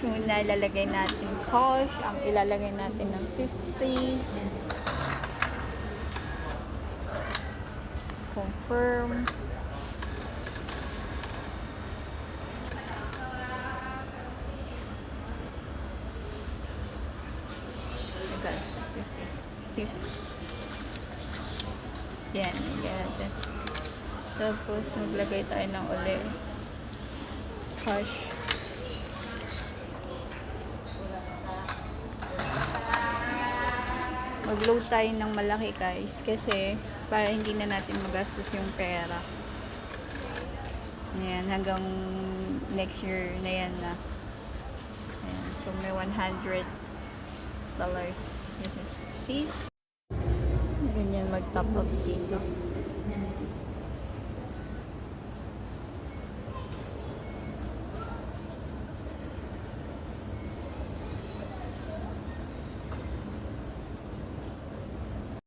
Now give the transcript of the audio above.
Muna ilalagay natin cash. Ang ilalagay natin ng 50. Confirm. Okay, 50. Yan, natin. Tapos maglagay tayo ng uli. Cash. Mag-load tayo ng malaki guys kasi para hindi na natin magastos yung pera. Ayan, hanggang next year na yan na. Ayan, so may $100. See? Ganyan mag-top up dito.